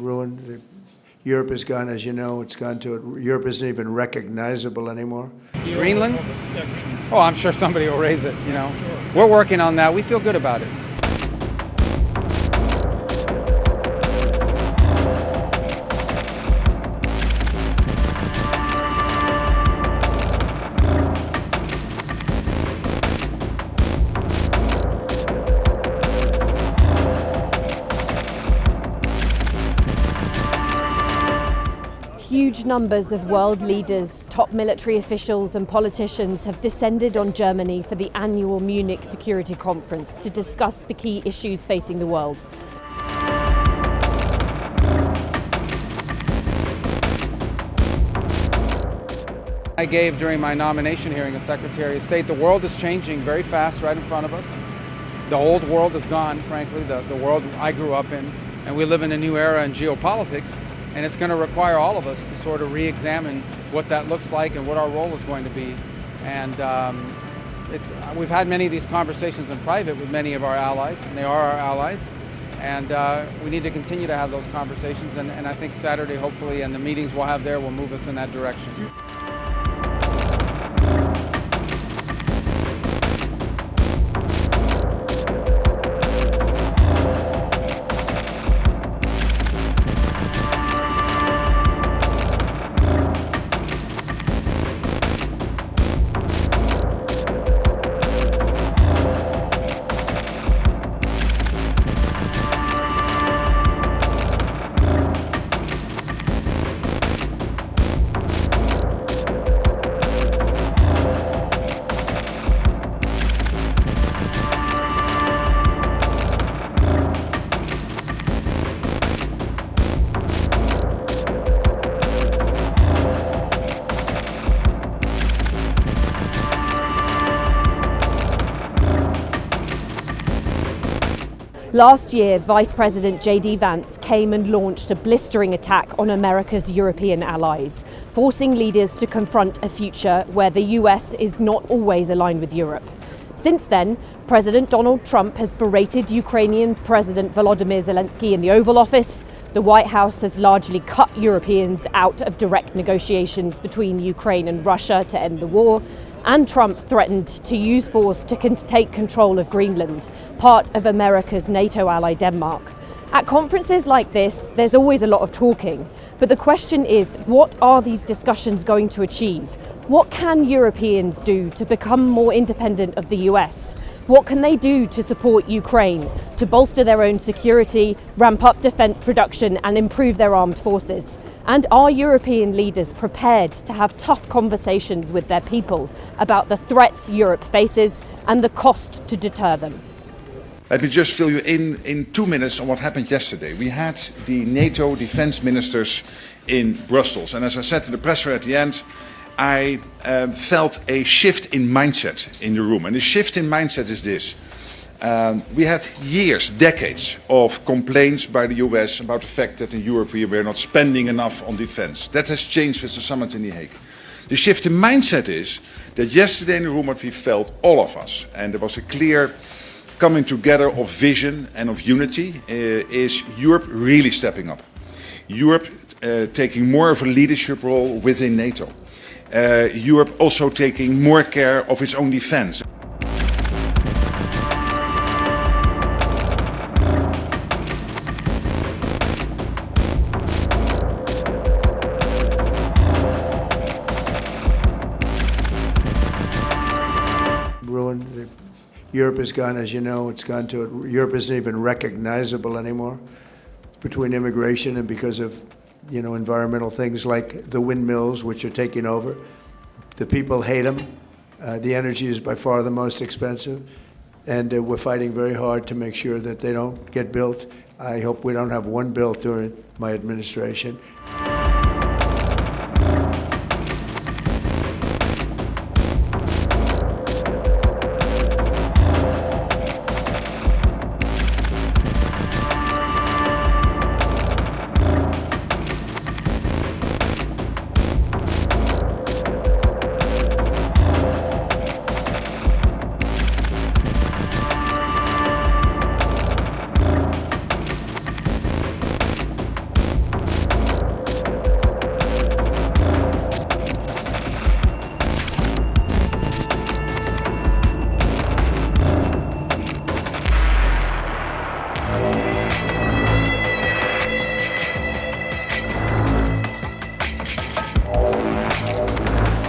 ruined. Europe has gone, as you know, it's gone to, Europe isn't even recognizable anymore. Greenland? Oh, I'm sure somebody will raise it, you know. We're working on that. We feel good about it. Huge numbers of world leaders, top military officials and politicians have descended on Germany for the annual Munich Security Conference to discuss the key issues facing the world. I gave during my nomination hearing as Secretary of State, the world is changing very fast right in front of us. The old world is gone, frankly, the world I grew up in, and we live in a new era in geopolitics. And it's going to require all of us to sort of re-examine what that looks like and what our role is going to be. And we've had many of these conversations in private with many of our allies, and they are our allies. And we need to continue to have those conversations. And I think Saturday, hopefully, and the meetings we'll have there will move us in that direction. Last year, Vice President J.D. Vance came and launched a blistering attack on America's European allies, forcing leaders to confront a future where the US is not always aligned with Europe. Since then, President Donald Trump has berated Ukrainian President Volodymyr Zelensky in the Oval Office. The White House has largely cut Europeans out of direct negotiations between Ukraine and Russia to end the war. And Trump threatened to use force to take control of Greenland, part of America's NATO ally Denmark. At conferences like this, there's always a lot of talking. But the question is, what are these discussions going to achieve? What can Europeans do to become more independent of the US? What can they do to support Ukraine, to bolster their own security, ramp up defence production and improve their armed forces? And are European leaders prepared to have tough conversations with their people about the threats Europe faces and the cost to deter them? Let me just fill you in 2 minutes on what happened yesterday. We had the NATO defense ministers in Brussels. And as I said to the presser at the end, I felt a shift in mindset in the room. And the shift in mindset is this. We had years, decades of complaints by the US about the fact that in Europe we were not spending enough on defense. That has changed with the summit in The Hague. The shift in mindset is that yesterday in the room what we felt, all of us, and there was a clear coming together of vision and of unity, is Europe really stepping up. Europe taking more of a leadership role within NATO. Europe also taking more care of its own defense. Ruined. Europe has gone, as you know, it's gone to, Europe isn't even recognizable anymore between immigration and because of, environmental things like the windmills, which are taking over. The people hate them. The energy is by far the most expensive. And we're fighting very hard to make sure that they don't get built. I hope we don't have one built during my administration.